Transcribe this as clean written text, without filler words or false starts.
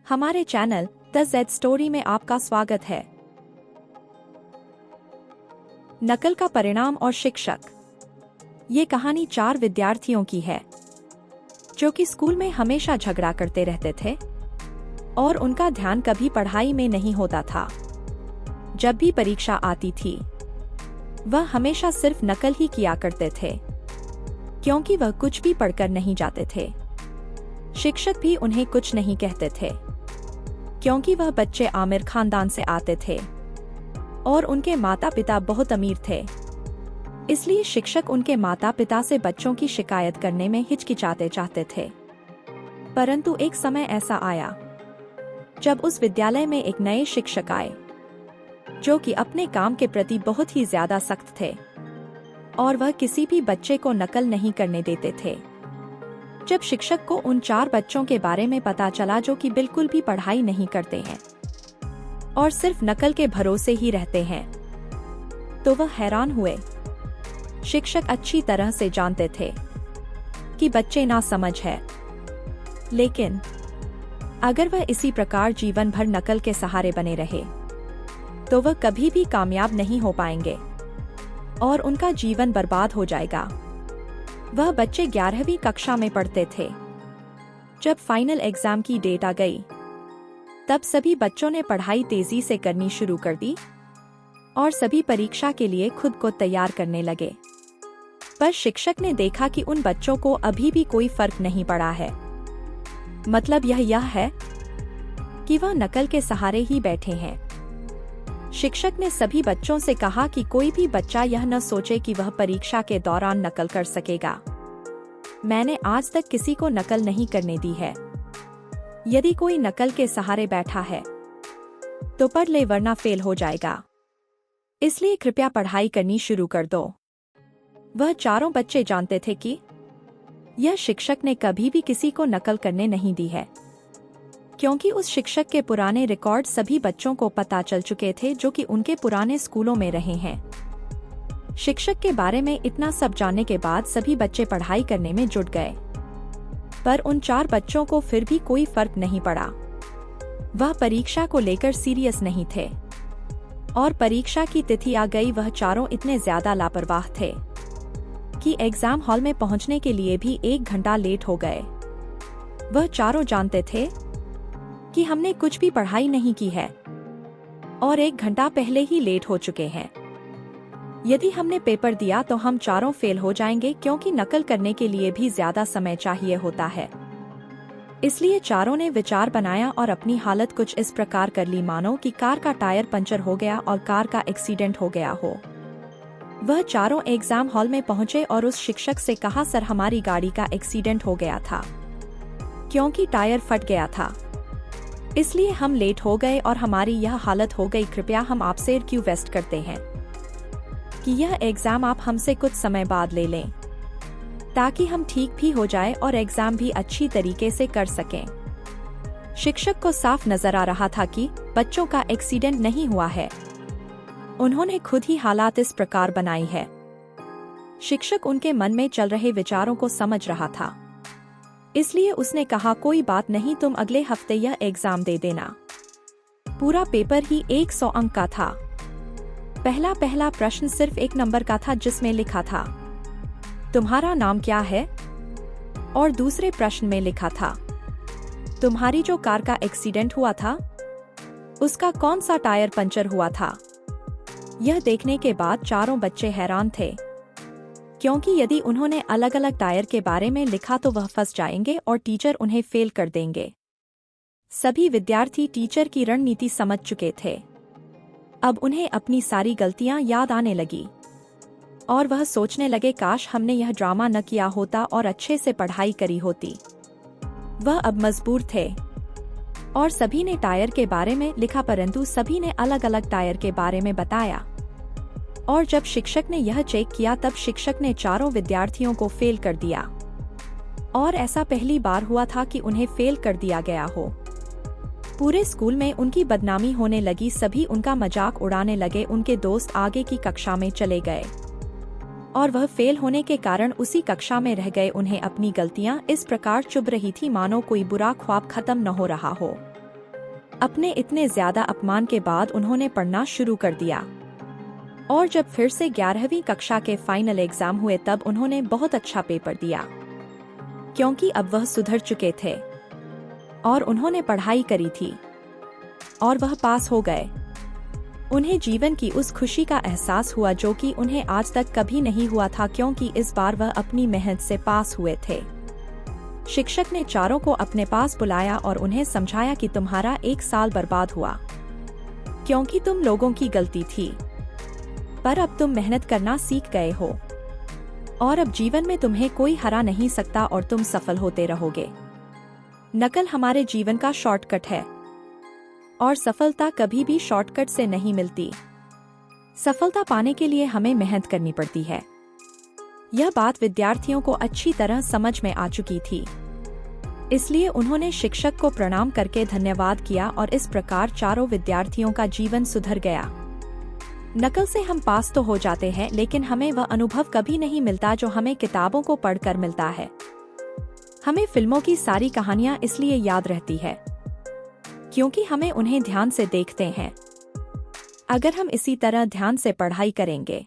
हमारे channel the Z story में आपका स्वागत है। नकल का परिणाम और शिक्षक। ये कहानी 4 विद्यार्थियों की है जो कि स्कूल में हमेशा झगड़ा करते रहते थे और उनका ध्यान कभी पढ़ाई में नहीं होता था। जब भी परीक्षा आती थी वह हमेशा सिर्फ नकल ही किया करते थे क्योंकि वह कुछ भी पढ़कर नहीं जाते थे। शिक्षक भी उन्हें कुछ नहीं कहते थे क्योंकि वह बच्चे आमिर खानदान से आते थे और उनके माता पिता बहुत अमीर थे। इसलिए शिक्षक उनके माता पिता से बच्चों की शिकायत करने में हिचकिचाते चाहते थे। परंतु एक समय ऐसा आया जब उस विद्यालय में एक नए शिक्षक आए जो कि अपने काम के प्रति बहुत ही ज्यादा सख्त थे और वह किसी भी बच्चे को नकल नहीं करने देते थे। जब शिक्षक को उन 4 बच्चों के बारे में पता चला जो कि बिल्कुल भी पढ़ाई नहीं करते हैं और सिर्फ नकल के भरोसे ही रहते हैं, तो वह हैरान हुए। शिक्षक अच्छी तरह से जानते थे कि बच्चे ना समझ है, लेकिन अगर वह इसी प्रकार जीवन भर नकल के सहारे बने रहे तो वह कभी भी कामयाब नहीं हो पाएंगे और उनका जीवन बर्बाद हो जाएगा। वह बच्चे 11वीं कक्षा में पढ़ते थे। जब फाइनल एग्जाम की डेट आ गई तब सभी बच्चों ने पढ़ाई तेजी से करनी शुरू कर दी और सभी परीक्षा के लिए खुद को तैयार करने लगे। पर शिक्षक ने देखा कि उन बच्चों को अभी भी कोई फर्क नहीं पड़ा है। मतलब यह है कि वह नकल के सहारे ही बैठे हैं। शिक्षक ने सभी बच्चों से कहा कि कोई भी बच्चा यह न सोचे कि वह परीक्षा के दौरान नकल कर सकेगा। मैंने आज तक किसी को नकल नहीं करने दी है। यदि कोई नकल के सहारे बैठा है तो पढ़ ले वरना फेल हो जाएगा। इसलिए कृपया पढ़ाई करनी शुरू कर दो। वह चारों बच्चे जानते थे कि यह शिक्षक ने कभी भी किसी को नकल करने नहीं दी है क्योंकि उस शिक्षक के पुराने रिकॉर्ड सभी बच्चों को पता चल चुके थे जो कि उनके पुराने स्कूलों में रहे हैं। शिक्षक के बारे में इतना सब जानने के बाद सभी बच्चे पढ़ाई करने में जुट गए, पर उन 4 बच्चों को फिर भी कोई फर्क नहीं पड़ा। वह परीक्षा को लेकर सीरियस नहीं थे और परीक्षा की तिथि आ गई। वह चारों इतने ज्यादा लापरवाह थे कि एग्जाम हॉल में पहुंचने के लिए भी 1 घंटा लेट हो गए। वह चारों जानते थे कि हमने कुछ भी पढ़ाई नहीं की है और 1 घंटा पहले ही लेट हो चुके हैं। यदि हमने पेपर दिया तो हम चारों फेल हो जाएंगे क्योंकि नकल करने के लिए भी ज्यादा समय चाहिए होता है। इसलिए चारों ने विचार बनाया और अपनी हालत कुछ इस प्रकार कर ली मानो कि कार का टायर पंचर हो गया और कार का एक्सीडेंट हो गया हो। वह चारों एग्जाम हॉल में पहुंचे और उस शिक्षक से कहा, सर हमारी गाड़ी का एक्सीडेंट हो गया था क्योंकि टायर फट गया था, इसलिए हम लेट हो गए और हमारी यह हालत हो गई। कृपया हम आपसे रिक्वेस्ट करते हैं कि यह एग्जाम आप हमसे कुछ समय बाद ले लें ताकि हम ठीक भी हो जाए और एग्जाम भी अच्छी तरीके से कर सकें। शिक्षक को साफ नजर आ रहा था कि बच्चों का एक्सीडेंट नहीं हुआ है, उन्होंने खुद ही हालात इस प्रकार बनाई है। शिक्षक उनके मन में चल रहे विचारों को समझ रहा था, इसलिए उसने कहा, कोई बात नहीं, तुम अगले हफ्ते यह एग्जाम दे देना। पूरा पेपर ही 100 अंक का था। पहला प्रश्न सिर्फ 1 नंबर का था जिसमें लिखा था तुम्हारा नाम क्या है, और दूसरे प्रश्न में लिखा था तुम्हारी जो कार का एक्सीडेंट हुआ था उसका कौन सा टायर पंचर हुआ था। यह देखने के बाद चारों बच्चे हैरान थे क्योंकि यदि उन्होंने अलग अलग टायर के बारे में लिखा तो वह फंस जाएंगे और टीचर उन्हें फेल कर देंगे। सभी विद्यार्थी टीचर की रणनीति समझ चुके थे। अब उन्हें अपनी सारी गलतियां याद आने लगी और वह सोचने लगे, काश हमने यह ड्रामा न किया होता और अच्छे से पढ़ाई करी होती। वह अब मजबूर थे और सभी ने टायर के बारे में लिखा, परंतु सभी ने अलग अलग टायर के बारे में बताया। और जब शिक्षक ने यह चेक किया तब शिक्षक ने चारों विद्यार्थियों को फेल कर दिया और ऐसा पहली बार हुआ था कि उन्हें फेल कर दिया गया हो। पूरे स्कूल में उनकी बदनामी होने लगी, सभी उनका मजाक उड़ाने लगे। उनके दोस्त आगे की कक्षा में चले गए और वह फेल होने के कारण उसी कक्षा में रह गए। उन्हें अपनी गलतियां इस प्रकार चुभ रही थी मानो कोई बुरा ख्वाब खत्म न हो रहा हो। अपने इतने ज्यादा अपमान के बाद उन्होंने पढ़ना शुरू कर दिया और जब फिर से 11वीं कक्षा के फाइनल एग्जाम हुए तब उन्होंने बहुत अच्छा पेपर दिया क्योंकि अब वह सुधर चुके थे और उन्होंने पढ़ाई करी थी और वह पास हो गए। उन्हें जीवन की उस खुशी का एहसास हुआ जो कि उन्हें आज तक कभी नहीं हुआ था क्योंकि इस बार वह अपनी मेहनत से पास हुए थे। शिक्षक ने चारों को अपने पास बुलाया और उन्हें समझाया कि तुम्हारा 1 साल बर्बाद हुआ क्योंकि तुम लोगों की गलती थी, पर अब तुम मेहनत करना सीख गए हो और अब जीवन में तुम्हें कोई हरा नहीं सकता और तुम सफल होते रहोगे। नकल हमारे जीवन का शॉर्टकट है और सफलता कभी भी शॉर्टकट से नहीं मिलती। सफलता पाने के लिए हमें मेहनत करनी पड़ती है। यह बात विद्यार्थियों को अच्छी तरह समझ में आ चुकी थी, इसलिए उन्होंने शिक्षक को प्रणाम करके धन्यवाद किया और इस प्रकार चारों विद्यार्थियों का जीवन सुधर गया। नकल से हम पास तो हो जाते हैं लेकिन हमें वह अनुभव कभी नहीं मिलता जो हमें किताबों को पढ़कर मिलता है। हमें फिल्मों की सारी कहानियां इसलिए याद रहती है क्योंकि हमें उन्हें ध्यान से देखते हैं। अगर हम इसी तरह ध्यान से पढ़ाई करेंगे